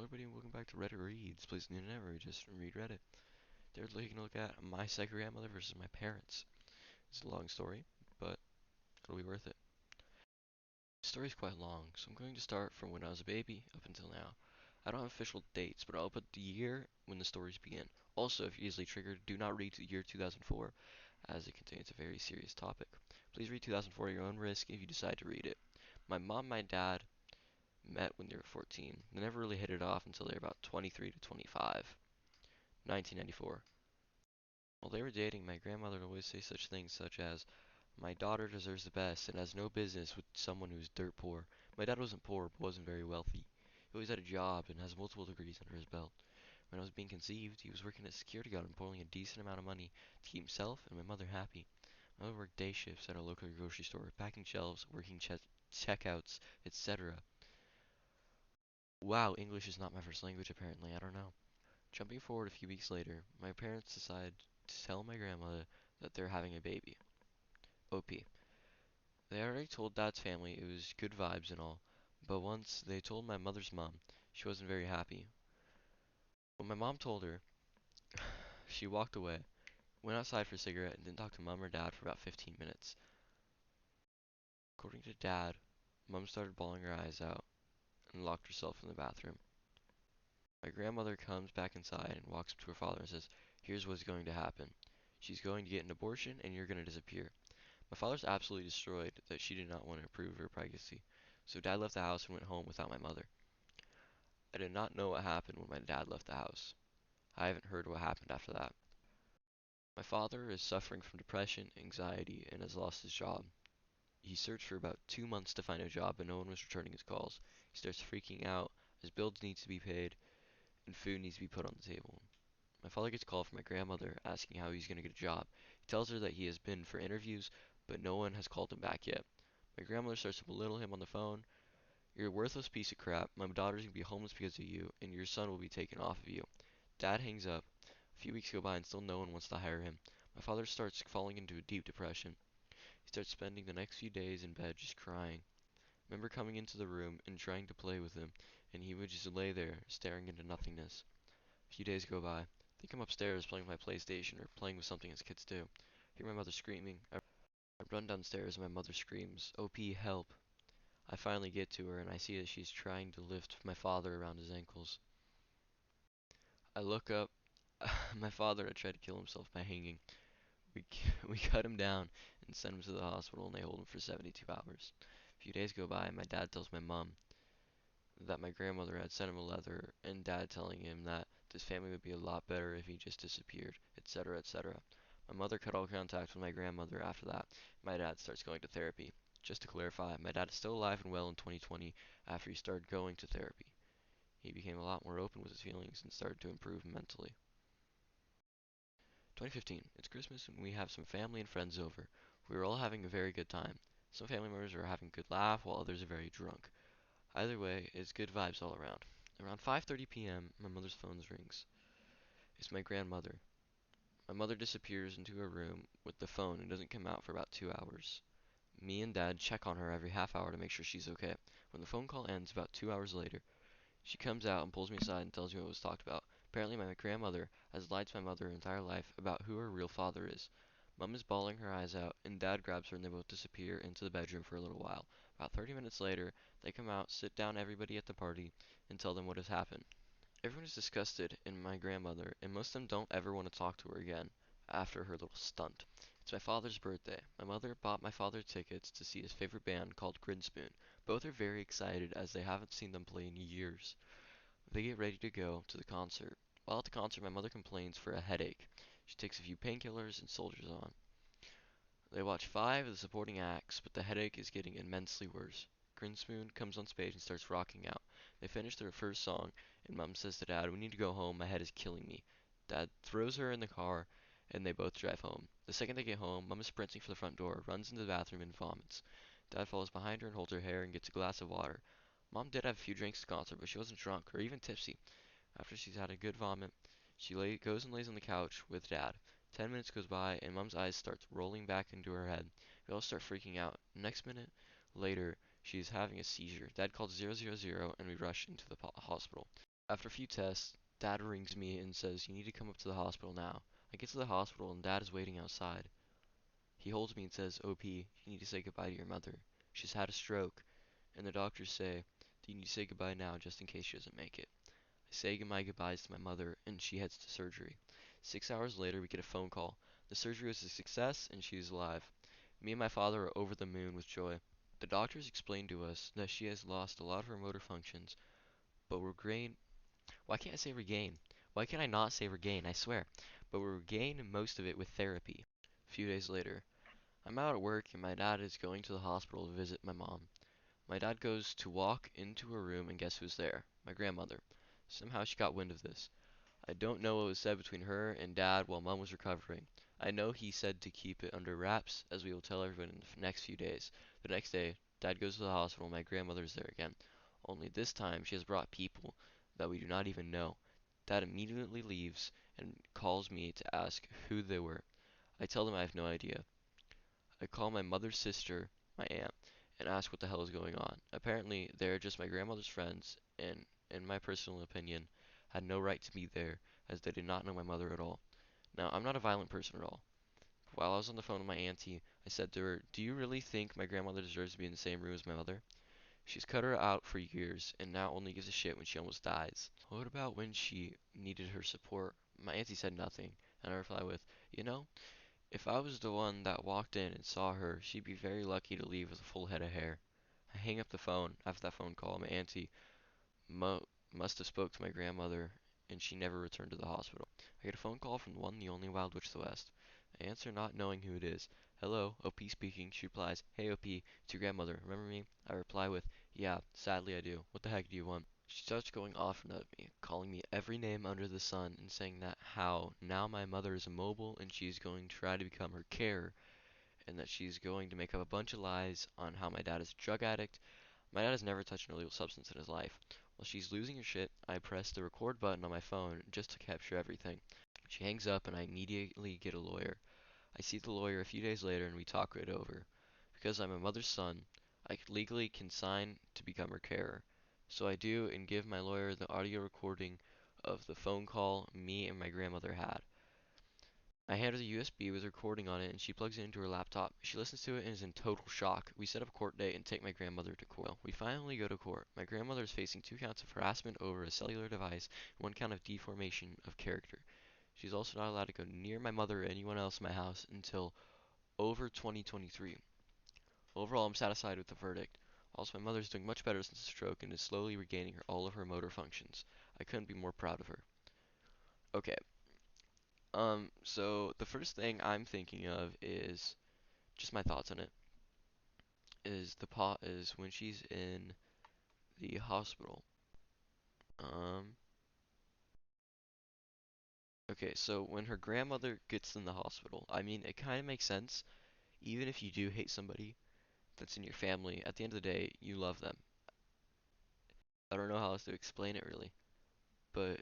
everybody, and welcome back to Reddit Reads, place on the internet where we just read Reddit. Today we're taking a look at my second grandmother versus my parents. It's a long story, but it'll be worth it. The story's quite long, so I'm going to start from when I was a baby up until now. I don't have official dates, but I'll put the year when the stories begin. Also, if you're easily triggered, do not read to the year 2004, as it contains a very serious topic. Please read 2004 at your own risk if you decide to read it. My mom and my dad met when they were 14. They never really hit it off until they were about 23 to 25. 1994. While they were dating, my grandmother would always say such things such as, "My daughter deserves the best and has no business with someone who's dirt poor." My dad wasn't poor, but wasn't very wealthy. He always had a job and has multiple degrees under his belt. When I was being conceived, he was working as a security guard and pulling a decent amount of money to keep himself and my mother happy. My mother worked day shifts at a local grocery store, packing shelves, working checkouts, etc. Wow, English is not my first language apparently, I don't know. Jumping forward a few weeks later, my parents decide to tell my grandmother that they're having a baby. OP. They already told Dad's family it was good vibes and all, but once they told my mother's mom, she wasn't very happy. When my mom told her, she walked away, went outside for a cigarette, and didn't talk to Mom or Dad for about 15 minutes. According to Dad, Mom started bawling her eyes out and locked herself in the bathroom. My grandmother comes back inside and walks up to her father and says, "Here's what's going to happen. She's going to get an abortion and you're going to disappear." My father's absolutely destroyed that she did not want to approve her pregnancy, so Dad left the house and went home without my mother. I did not know what happened when my dad left the house. I haven't heard what happened after that. My father is suffering from depression, anxiety, and has lost his job. He searched for about 2 months to find a job, but no one was returning his calls. He starts freaking out as bills need to be paid and food needs to be put on the table. My father gets a call from my grandmother asking how he's going to get a job. He tells her that he has been for interviews, but no one has called him back yet. My grandmother starts to belittle him on the phone. "You're a worthless piece of crap. My daughter's going to be homeless because of you, and your son will be taken off of you." Dad hangs up. A few weeks go by and still no one wants to hire him. My father starts falling into a deep depression. He starts spending the next few days in bed just crying. I remember coming into the room and trying to play with him, and he would just lay there, staring into nothingness. A few days go by. I think I'm upstairs playing with my PlayStation or playing with something as kids do. I hear my mother screaming. I run downstairs and my mother screams, "OP, help." I finally get to her and I see that she's trying to lift my father around his ankles. I look up. My father had tried to kill himself by hanging. We, we cut him down and sent him to the hospital and they hold him for 72 hours. A few days go by and my dad tells my mom that my grandmother had sent him a letter and Dad telling him that this family would be a lot better if he just disappeared, etc., etc. My mother cut all contact with my grandmother after that. My dad starts going to therapy. Just to clarify, my dad is still alive and well in 2020 after he started going to therapy. He became a lot more open with his feelings and started to improve mentally. 2015. It's Christmas and we have some family and friends over. We were all having a very good time. Some family members are having a good laugh while others are very drunk. Either way, it's good vibes all around. Around 5:30 p.m., my mother's phone rings. It's my grandmother. My mother disappears into her room with the phone and doesn't come out for about 2 hours. Me and Dad check on her every half hour to make sure she's okay. When the phone call ends about 2 hours later, she comes out and pulls me aside and tells me what was talked about. Apparently, my grandmother has lied to my mother her entire life about who her real father is. Mom is bawling her eyes out, and Dad grabs her and they both disappear into the bedroom for a little while. About 30 minutes later, they come out, sit down everybody at the party, and tell them what has happened. Everyone is disgusted in my grandmother, and most of them don't ever want to talk to her again after her little stunt. It's my father's birthday. My mother bought my father tickets to see his favorite band called Grinspoon. Both are very excited as they haven't seen them play in years. They get ready to go to the concert. While at the concert, my mother complains for a headache. She takes a few painkillers and soldiers on. They watch 5 of the supporting acts, but the headache is getting immensely worse. Grinspoon comes on stage and starts rocking out. They finish their first song, and Mom says to Dad, "We need to go home, my head is killing me." Dad throws her in the car, and they both drive home. The second they get home, Mom is sprinting for the front door, runs into the bathroom, and vomits. Dad follows behind her and holds her hair and gets a glass of water. Mom did have a few drinks at the concert, but she wasn't drunk or even tipsy. After she's had a good vomit, goes and lays on the couch with Dad. 10 minutes goes by, and Mom's eyes start rolling back into her head. We all start freaking out. Next minute later, she's having a seizure. Dad calls 000, and we rush into the hospital. After a few tests, Dad rings me and says, "You need to come up to the hospital now." I get to the hospital and Dad is waiting outside. He holds me and says, "OP, you need to say goodbye to your mother. She's had a stroke, and the doctors say that you need to say goodbye now just in case she doesn't make it." I say my goodbyes to my mother, and she heads to surgery. 6 hours later, we get a phone call. The surgery was a success, and she is alive. Me and my father are over the moon with joy. The doctors explained to us that she has lost a lot of her motor functions, but will regain. Why can't I say regain? Why can I not say regain? I swear. But will regain most of it with therapy. A few days later, I'm out at work, and my dad is going to the hospital to visit my mom. My dad goes to walk into her room, and guess who's there? My grandmother. Somehow she got wind of this. I don't know what was said between her and Dad while Mom was recovering. I know he said to keep it under wraps, as we will tell everyone in the next few days. The next day, Dad goes to the hospital, and my grandmother is there again. Only this time, she has brought people that we do not even know. Dad immediately leaves and calls me to ask who they were. I tell them I have no idea. I call my mother's sister, my aunt, and ask what the hell is going on. Apparently, they're just my grandmother's friends, and, in my personal opinion, had no right to be there, as they did not know my mother at all. Now, I'm not a violent person at all. While I was on the phone with my auntie, I said to her, "Do you really think my grandmother deserves to be in the same room as my mother? She's cut her out for years, and now only gives a shit when she almost dies. What about when she needed her support?" My auntie said nothing, and I replied with, "You know, if I was the one that walked in and saw her, she'd be very lucky to leave with a full head of hair." I hang up the phone after that phone call. My auntie mu must have spoke to my grandmother, and she never returned to the hospital. I get a phone call from the one and the only Wild Witch of the West. I answer not knowing who it is. "Hello, OP speaking." She replies, "Hey OP, it's your grandmother. Remember me?" I reply with, "Yeah, sadly I do. What the heck do you want?" She starts going off at me, calling me every name under the sun, and saying that how now my mother is immobile and she's going to try to become her carer, and that she's going to make up a bunch of lies on how my dad is a drug addict. My dad has never touched an illegal substance in his life. While she's losing her shit, I press the record button on my phone just to capture everything. She hangs up and I immediately get a lawyer. I see the lawyer a few days later and we talk it over. Because I'm my mother's son, I legally can sign to become her carer. So I do and give my lawyer the audio recording of the phone call me and my grandmother had. I hand her the USB with a recording on it and she plugs it into her laptop. She listens to it and is in total shock. We set up a court date and take my grandmother to court. We finally go to court. My grandmother is facing 2 counts of harassment over a cellular device and 1 count of deformation of character. She's also not allowed to go near my mother or anyone else in my house until over 2023. Overall, I'm satisfied with the verdict. Also, my mother is doing much better since the stroke and is slowly regaining all of her motor functions. I couldn't be more proud of her. Okay, so the first thing I'm thinking of is just my thoughts on it. Is the pot is when she's in the hospital. Um, okay, so when her grandmother gets in the hospital, I mean, it kind of makes sense. Even if you do hate somebody that's in your family, at the end of the day, you love them. I don't know how else to explain it really, but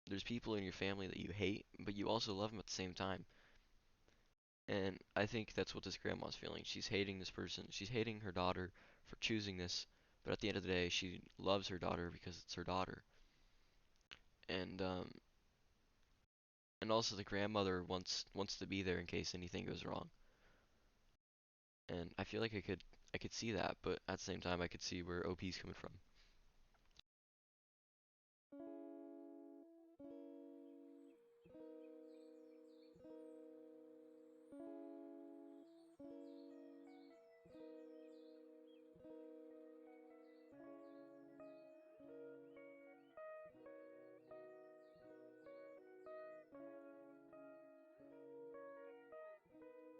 there's people in your family that you hate, but you also love them at the same time. And I think that's what this grandma's feeling. She's hating this person. She's hating her daughter for choosing this, but at the end of the day, she loves her daughter because it's her daughter. And and also the grandmother wants to be there in case anything goes wrong. And I feel like I could see that, but at the same time, I could see where OP's coming from.